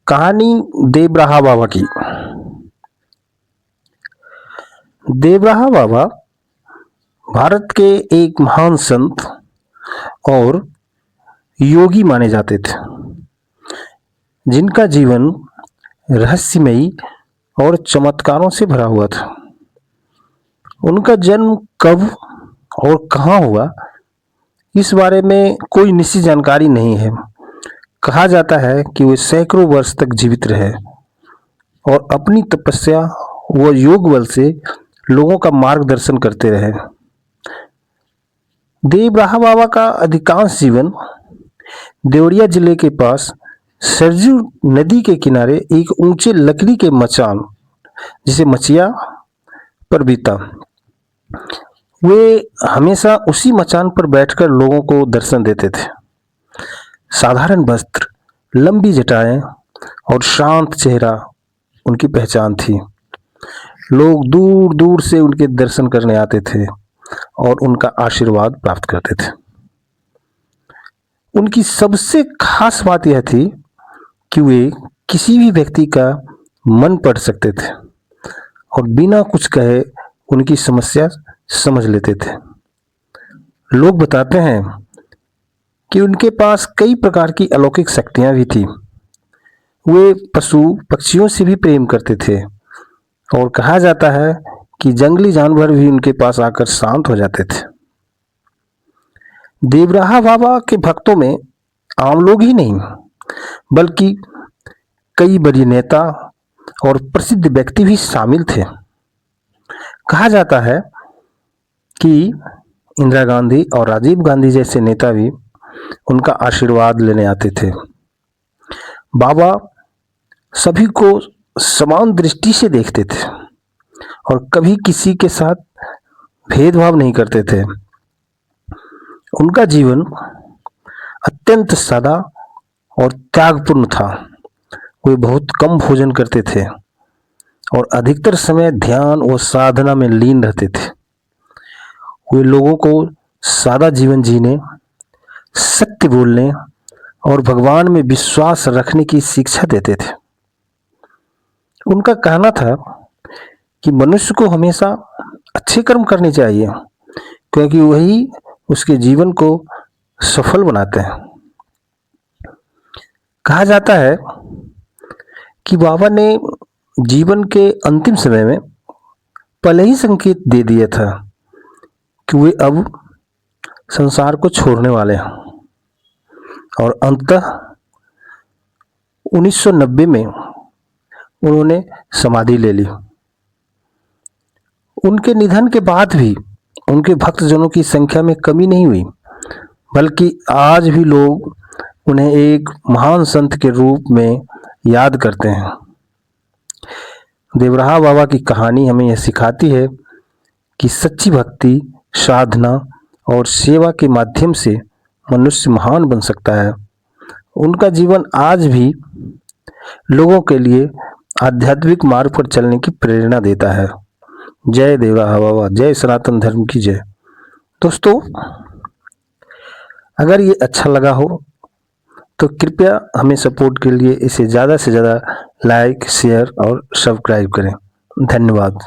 कहानी देवराहा बाबा की। देवराहा बाबा भारत के एक महान संत और योगी माने जाते थे, जिनका जीवन रहस्यमयी और चमत्कारों से भरा हुआ था। उनका जन्म कब और कहाँ हुआ, इस बारे में कोई निश्चित जानकारी नहीं है। कहा जाता है कि वे सैकड़ों वर्ष तक जीवित रहे और अपनी तपस्या व योग बल से लोगों का मार्गदर्शन करते रहे। देवराहा बाबा का अधिकांश जीवन देवरिया जिले के पास सरजू नदी के किनारे एक ऊंचे लकड़ी के मचान, जिसे मचिया, पर बीता। वे हमेशा उसी मचान पर बैठकर लोगों को दर्शन देते थे। साधारण वस्त्र, लंबी जटाएं और शांत चेहरा उनकी पहचान थी। लोग दूर दूर से उनके दर्शन करने आते थे और उनका आशीर्वाद प्राप्त करते थे। उनकी सबसे खास बात यह थी कि वे किसी भी व्यक्ति का मन पढ़ सकते थे और बिना कुछ कहे उनकी समस्या समझ लेते थे। लोग बताते हैं कि उनके पास कई प्रकार की अलौकिक शक्तियां भी थी। वे पशु पक्षियों से भी प्रेम करते थे और कहा जाता है कि जंगली जानवर भी उनके पास आकर शांत हो जाते थे। देवराहा बाबा के भक्तों में आम लोग ही नहीं, बल्कि कई बड़े नेता और प्रसिद्ध व्यक्ति भी शामिल थे। कहा जाता है कि इंदिरा गांधी और राजीव गांधी जैसे नेता भी उनका आशीर्वाद लेने आते थे। बाबा सभी को समान दृष्टि से देखते थे और कभी किसी के साथ भेदभाव नहीं करते थे। उनका जीवन अत्यंत सादा और त्यागपूर्ण था। वे बहुत कम भोजन करते थे और अधिकतर समय ध्यान और साधना में लीन रहते थे। वे लोगों को सादा जीवन जीने, सत्य बोलने और भगवान में विश्वास रखने की शिक्षा देते थे। उनका कहना था कि मनुष्य को हमेशा अच्छे कर्म करने चाहिए, क्योंकि वही उसके जीवन को सफल बनाते हैं। कहा जाता है कि बाबा ने जीवन के अंतिम समय में पहले ही संकेत दे दिया था कि वे अब संसार को छोड़ने वाले हैं और अंततः 1990 में उन्होंने समाधि ले ली। उनके निधन के बाद भी उनके भक्तजनों की संख्या में कमी नहीं हुई, बल्कि आज भी लोग उन्हें एक महान संत के रूप में याद करते हैं। देवराहा बाबा की कहानी हमें यह सिखाती है कि सच्ची भक्ति, साधना और सेवा के माध्यम से मनुष्य महान बन सकता है। उनका जीवन आज भी लोगों के लिए आध्यात्मिक मार्ग पर चलने की प्रेरणा देता है। जय देवराहा बाबा, जय सनातन धर्म की जय। दोस्तों, अगर ये अच्छा लगा हो तो कृपया हमें सपोर्ट के लिए इसे ज़्यादा से ज़्यादा लाइक, शेयर और सब्सक्राइब करें। धन्यवाद।